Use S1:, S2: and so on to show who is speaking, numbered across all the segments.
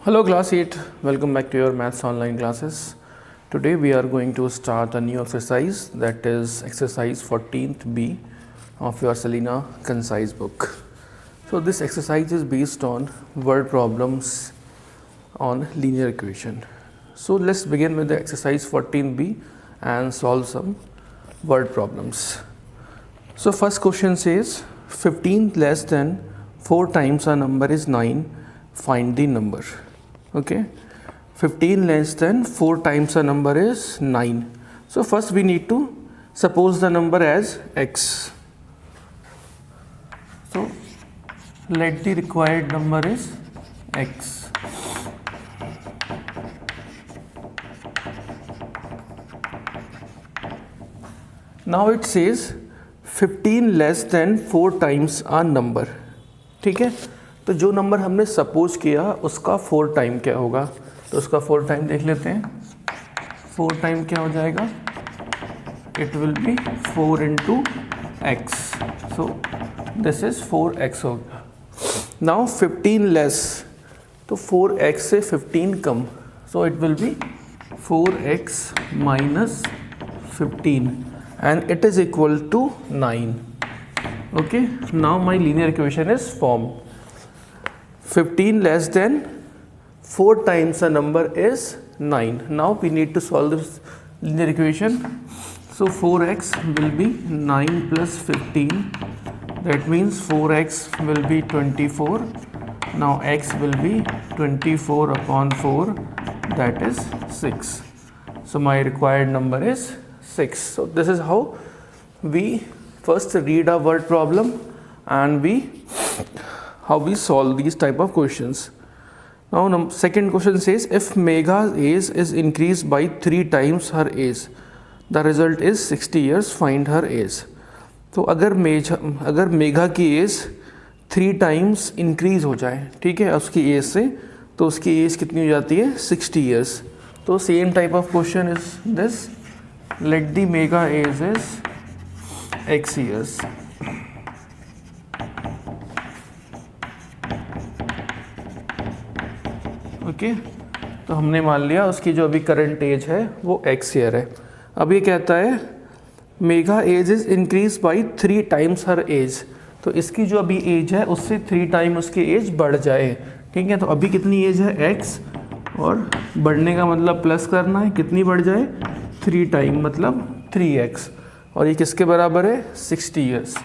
S1: Hello class 8, welcome back to your maths online classes. Today we are going to start a new exercise, that is exercise 14th B of your Selena Concise book. So this exercise is based on word problems on linear equation. So let's begin with the exercise 14th B and solve some word problems. So first question says 15 less than 4 times a number is 9, find the number. Okay, 15 less than 4 times a number is 9. So first we need to suppose the number as x. So let the required number is x. Now it says 15 less than 4 times a number. ठीक है, तो जो number हमने suppose किया उसका 4 time क्या होगा, तो उसका 4 टाइम देख लेते हैं. 4 टाइम क्या हो जाएगा, it will be 4 into x. So this is 4x होगा. नाउ 15 लेस, तो 4x से 15 कम, so it will be 4x minus 15 and it is equal to 9. Okay, now my linear equation is formed. 15 less than 4 times a number is 9. Now we need to solve this linear equation. So 4x will be 9 plus 15. That means 4x will be 24. Now x will be 24 upon 4. That is 6. So my required number is 6. So this is how we first read a word problem and how we solve these type of questions. Now second question says if Megha's age is increased by 3 times her age, the result is 60 years, find her age. तो अगर मेघा की as 3 times increase हो जाए, ठीक है, उसकी as से, तो उसकी एज कितनी हो जाती है, 60 ईयर्स. तो same type of question is this. Let the Megha age is x years. Okay, तो हमने मान लिया उसकी जो अभी करंट एज है वो x ईयर है. अब ये कहता है Megha age is increase by 3 times her age, तो इसकी जो अभी एज है उससे 3 टाइम उसकी एज बढ़ जाए. ठीक है, तो अभी कितनी एज है x, और बढ़ने का मतलब प्लस करना है, कितनी बढ़ जाए, 3 टाइम मतलब 3x, और ये किसके बराबर है, 60 ईयर्स.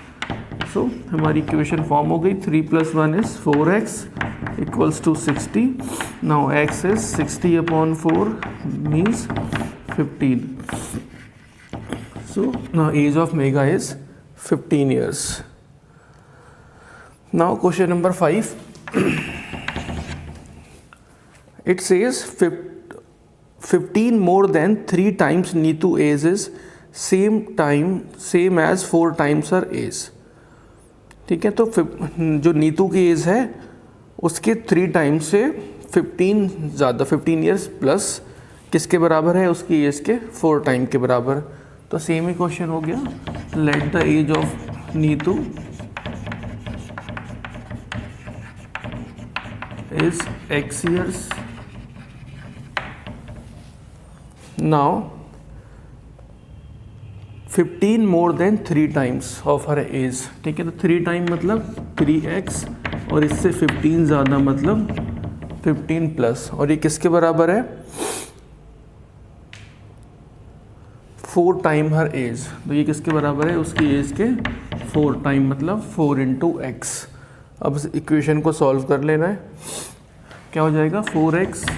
S1: सो हमारी इक्वेशन फॉर्म हो गई. 3 + 1 is 4x equals to 60. Now x is 60 upon 4 means 15. So now age of Megha is 15 years. Now question number 5. It says 15 more than 3 times Neetu age is same as 4 times her age. ठीक है, तो जो नीतू की as है उसके 3 times से 15 ज़्यादा, 15 years plus किसके बराबर है, उसकी एज के 4 टाइम के बराबर. तो सेम ही क्वेश्चन हो गया. Let the age of Neetu is x years. Now 15 more than 3 times of her age. ठीक है, तो 3 टाइम मतलब 3x, और इससे 15 ज़्यादा मतलब 15 प्लस, और ये किसके बराबर है, 4 टाइम हर एज. तो ये किसके बराबर है, उसकी एज के 4 टाइम मतलब 4 इंटू एक्स. अब इस इक्वेशन को सॉल्व कर लेना है. क्या हो जाएगा, 4x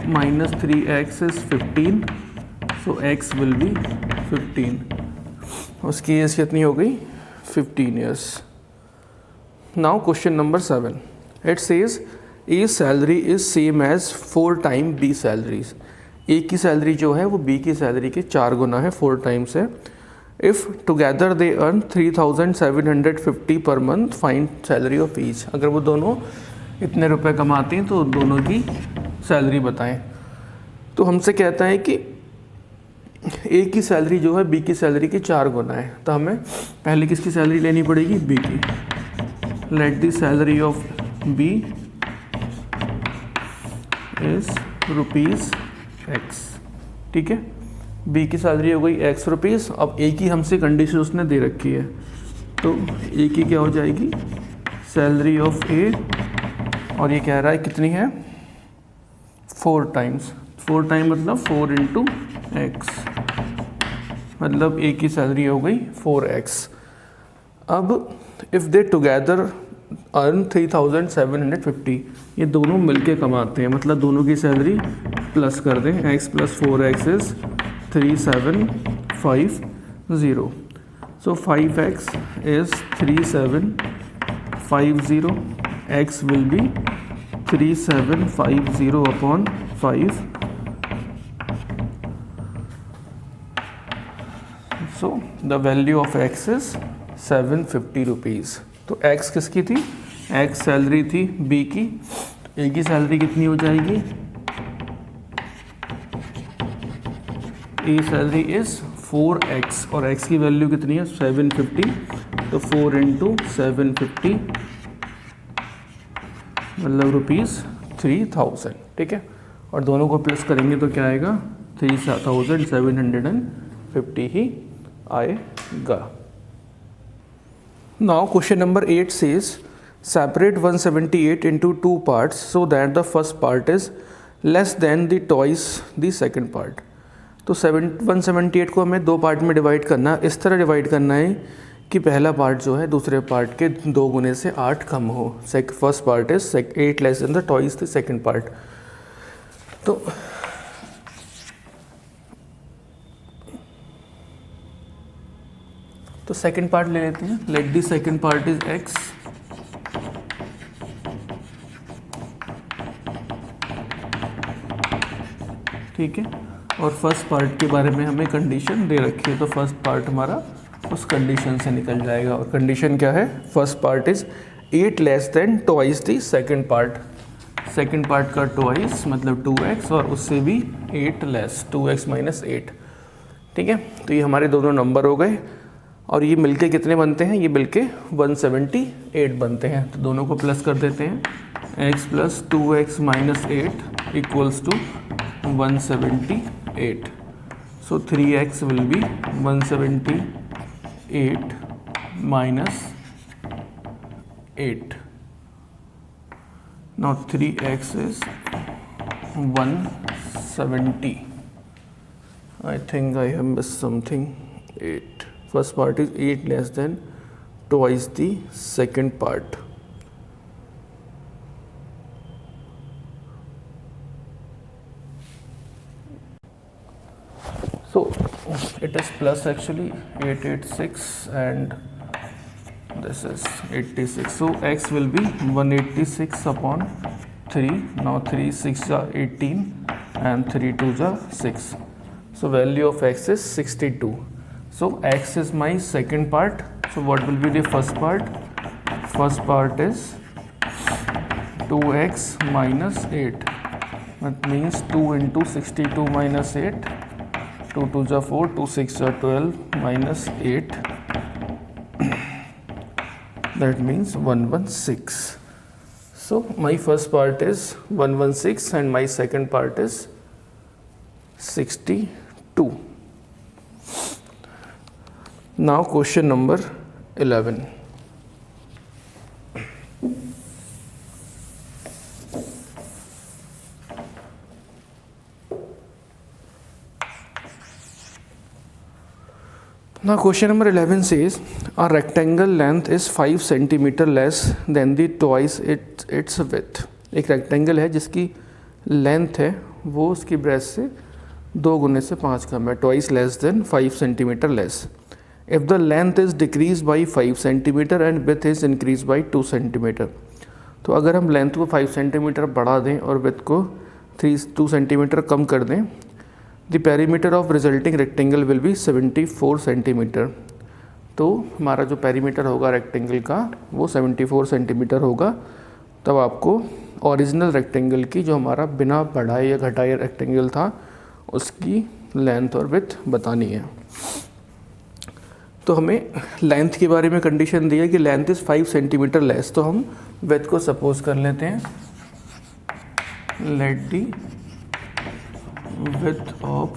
S1: minus 3x is 15. So x will be 15. उसकी एज कितनी हो गई, 15 years. Now question number 7. It says A salary is same as 4 time B salaries. A की सैलरी जो है वो बी की सैलरी के 4 गुना है, 4 टाइम्स है. If together they earn 3750 per month, find salary of each. अगर वो दोनों इतने रुपए कमाते हैं तो दोनों की सैलरी बताएं. तो हमसे कहता है कि ए की सैलरी जो है बी की सैलरी के 4 गुना है, तो हमें पहले किसकी सैलरी लेनी पड़ेगी, बी की. Let the salary of B is rupees X. ठीक है, बी की सैलरी हो गई एक्स रुपीज़। अब ए की हमसे कंडीशन उसने दे रखी है, तो ए की क्या हो जाएगी, सैलरी ऑफ ए, और ये कह रहा है कितनी है, 4 टाइम्स। 4 टाइम मतलब 4 इंटू एक्स, मतलब ए की सैलरी हो गई 4x। अब इफ़ दे टुगेदर अर्न 3750, ये दोनों मिलके कमाते हैं, मतलब दोनों की सैलरी प्लस कर दें, x plus 4x is 3750। So 5x is 3750, x will B 3750 upon 5। So the value of x is 750 rupees. तो x किसकी थी, x सैलरी थी b की, a की सैलरी कितनी हो जाएगी, a सैलरी इज़ 4x और x की वैल्यू कितनी है 750, तो 4 इंटू 750 मतलब ₹3000। ठीक है, और दोनों को प्लस करेंगे तो क्या आएगा, 3750 ही आएगा। Now question number 8 says separate 178 into 2 parts so that the first part is less than the twice the second part। तो 178 को हमें 2 पार्ट में डिवाइड करना, इस तरह डिवाइड करना है कि पहला पार्ट जो है दूसरे पार्ट के 2 गुने से 8 कम हो। First part is 8 less than the twice the second part. तो सेकेंड पार्ट ले लेते हैं। Let the second part is x, ठीक है, और फर्स्ट पार्ट के बारे में हमें कंडीशन दे रखी है, तो फर्स्ट पार्ट हमारा उस कंडीशन से निकल जाएगा। और कंडीशन क्या है, first part is 8 less than twice the second part. Second part का ट्वाइस मतलब 2x और उससे भी 8 लेस, 2x माइनस 8। ठीक है, तो ये हमारे दोनों नंबर हो गए और ये मिलके कितने बनते हैं, ये मिलके 178 बनते हैं। तो दोनों को प्लस कर देते हैं, x plus 2x minus 8 equals to 178। So 3x will be 178 minus 8। Now 3x is 170। I think I have missed something. 8. First part is 8 less than twice the second part. So it is plus actually 886 and this is 86. So x will be 186 upon 3. Now 3 6 are 18 and 3 2 are 6. So value of x is 62. So x is my second part. So what will be the first part? First part is 2x minus 8. That means 2 into 62 minus 8. 2 2 are 4, 2 6 are 12 minus 8. That means 116. So my first part is 116 and my second part is 62. Now question number 11. Now question number 11 says a rectangle length is 5 centimeter less than the twice its width। एक rectangle है जिसकी length है वो उसकी breath से 2 गुने से 5 कम है, twice less than 5 centimetre less. If the length is decrease by 5 centimetre and with is increase by 2 centimetre. तो अगर हम लेंथ को 5 सेंटीमीटर बढ़ा दें और विथ को 2 सेंटीमीटर कम कर दें, the perimeter of resulting rectangle will be 74 centimetre. तो हमारा जो पेरीमीटर होगा रेक्टेंगल का वो 74 सेंटीमीटर होगा। तब आपको ओरिजिनल रेक्टेंगल की जो हमारा बिना बढ़ाए या घटाए रेक्टेंगल था उसकी लेंथ और विथ बतानी है। तो हमें लेंथ के बारे में कंडीशन दी है कि लेंथ इज़ 5 सेंटीमीटर लेस। तो हम विथ को सपोज कर लेते हैं let the width of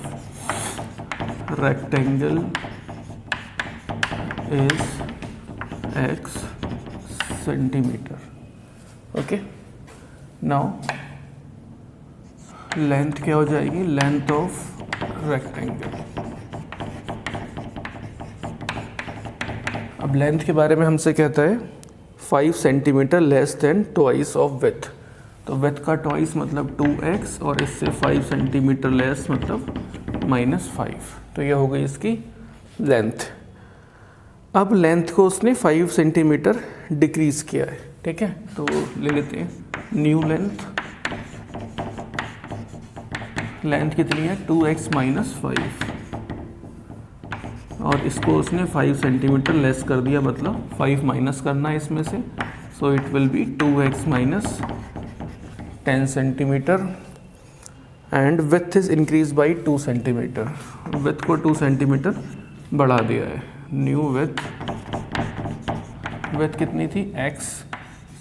S1: rectangle is x centimeter. Okay, now length क्या हो जाएगी, लेंथ ऑफ रेक्टेंगल। अब लेंथ के बारे में हमसे कहता है 5 centimetre less than twice of with. तो विथ का ट्वाइस मतलब 2x और इससे 5 सेंटीमीटर लेस मतलब -5। तो ये हो गई इसकी लेंथ। अब लेंथ को उसने 5 सेंटीमीटर डिक्रीज किया है, ठीक है। तो ले लेते हैं न्यू लेंथ। लेंथ कितनी है 2x - 5 और इसको उसने 5 सेंटीमीटर लेस कर दिया, मतलब 5 माइनस करना है इसमें से। सो it will B 2x - 10 centimetre and width is increase by 2 centimetre. With को 2 सेंटीमीटर बढ़ा दिया है। न्यू विथ कितनी थी x,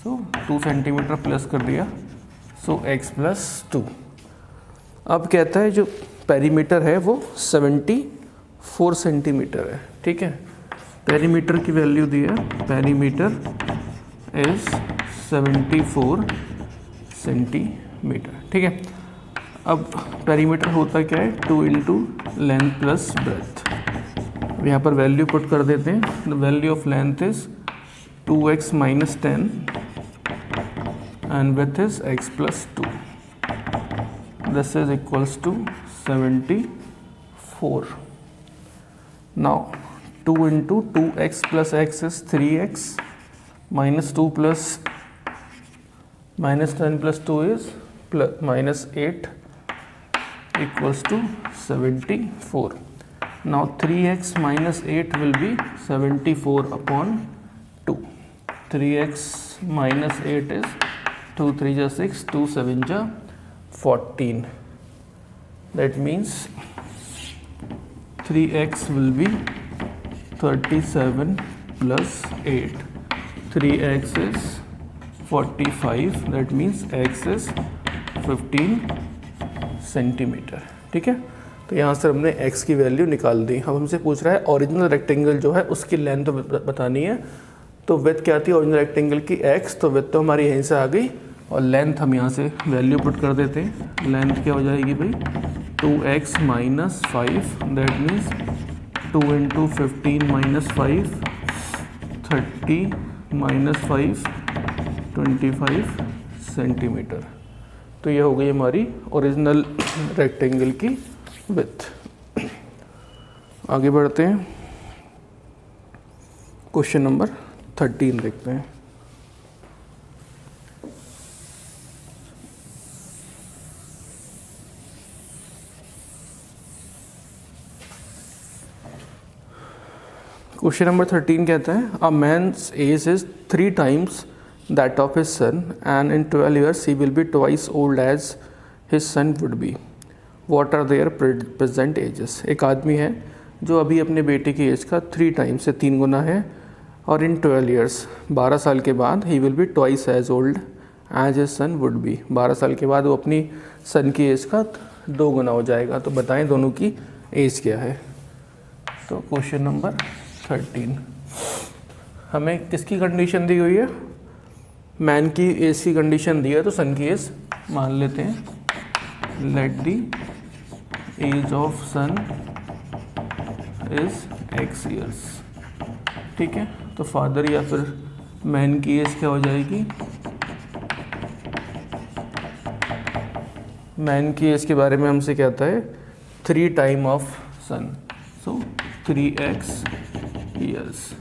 S1: सो 2 सेंटीमीटर प्लस कर दिया, सो x + 2। अब कहता है जो पेरीमीटर है वो 74 सेंटीमीटर है, ठीक है। पेरीमीटर की वैल्यू दी है, पेरीमीटर इज 74 सेंटीमीटर, ठीक है। अब पेरीमीटर होता क्या है 2 × लेंथ प्लस ब्रेथ। अब यहाँ पर वैल्यू पुट कर देते हैं। The value of length is 2x - 10 and width is x + 2। This is equals to 74। Now 2 × 2x + x is 3x -2 plus -10 + 2 is -8 equals to 74. Now 3x - 8 will be 74 upon 2. 3x - 8 is 2 3 × 6, 2 7 × 14. That means 3x will be 37 plus 8. 3x is 45. That means x is 15 centimetre, ठीक है। तो यहाँ से हमने x की value निकाल दी। अब हमसे पूछ रहा है ओरिजिनल रेक्टेंगल जो है उसकी लेंथ बतानी है। तो विड्थ क्या थी ओरिजिनल रेक्टेंगल की x, तो विड्थ तो हमारी यहीं से आ गई और लेंथ हम यहाँ से वैल्यू पुट कर देते हैं। लेंथ क्या हो जाएगी भाई 2x - 5, दैट मीन्स 2 × 15 - 5 30 - 5 25 सेंटीमीटर। तो ये हो गई हमारी ओरिजिनल रेक्टेंगल की विड्थ। आगे बढ़ते हैं, क्वेश्चन नंबर 13 देखते हैं। क्वेश्चन नंबर 13 कहता है a man's age is 3 times that of his son and in 12 years he will be twice old as his son would be. What are their present ages? एक आदमी है जो अभी अपने बेटे की एज का 3 times से 3 गुना है और in 12 years 12 साल के बाद he will be twice as old as his son would be. 12 साल के बाद वो अपनी सन की एज का 2 गुना हो जाएगा। तो बताएं दोनों की एज क्या है। तो क्वेश्चन नंबर 13 हमें किसकी कंडीशन दी हुई है, मैन की एज की कंडीशन दी है, तो सन की एज मान लेते हैं। Let the age of son is x years, ठीक है। तो फादर या फिर मैन की एज क्या हो जाएगी, मैन की एज के बारे में हमसे कहता है 3 times of son, so 3x years।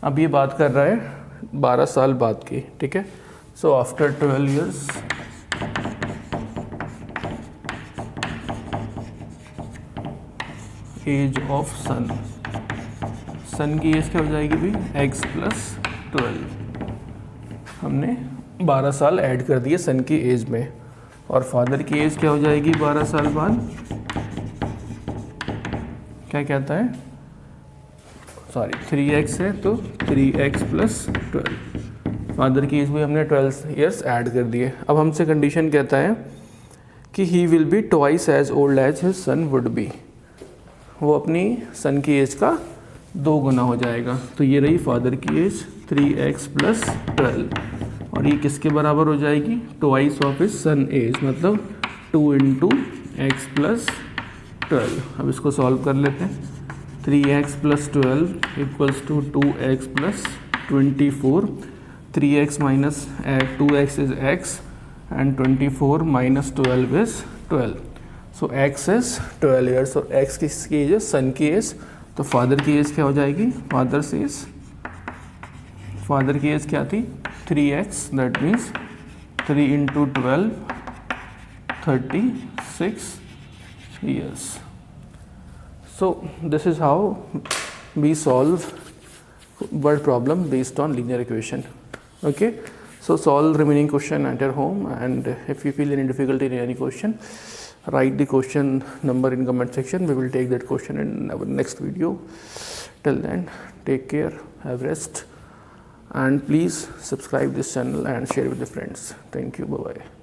S1: अब ये बात कर रहा है 12 साल बाद की, ठीक है। So after 12 years age of son, son की एज क्या हो जाएगी भाई x + 12। हमने 12 साल ऐड कर दिए सन की एज में और फादर की एज क्या हो जाएगी 12 साल बाद, क्या कहता है, सॉरी 3x है तो 3x + 12। फादर की एज में हमने 12 years ऐड कर दिए। अब हमसे कंडीशन कहता है कि he will be twice as old as his son would be, वो अपनी सन की एज का 2 गुना हो जाएगा। तो ये रही फादर की एज 3x + 12, और ये किसके बराबर हो जाएगी, twice of his son age, मतलब 2 × x + 12। अब इसको सॉल्व कर लेते हैं। 3x + 12 = 2x + 24, 3x - 2x is x and 24 - 12 is 12, so x is 12 years। और x किसकी एज है, सन की एज। तो फादर की एज क्या हो जाएगी, फादर की एज क्या थी, 3x, that means 3 × 12 36 years। So this is how we solve word problem based on linear equation. Okay, so solve remaining question at your home, and if you feel any difficulty in any question, write the question number in comment section. We will take that question in our next video. Till then, take care, have rest, and please subscribe this channel and share with your friends. Thank you, bye bye.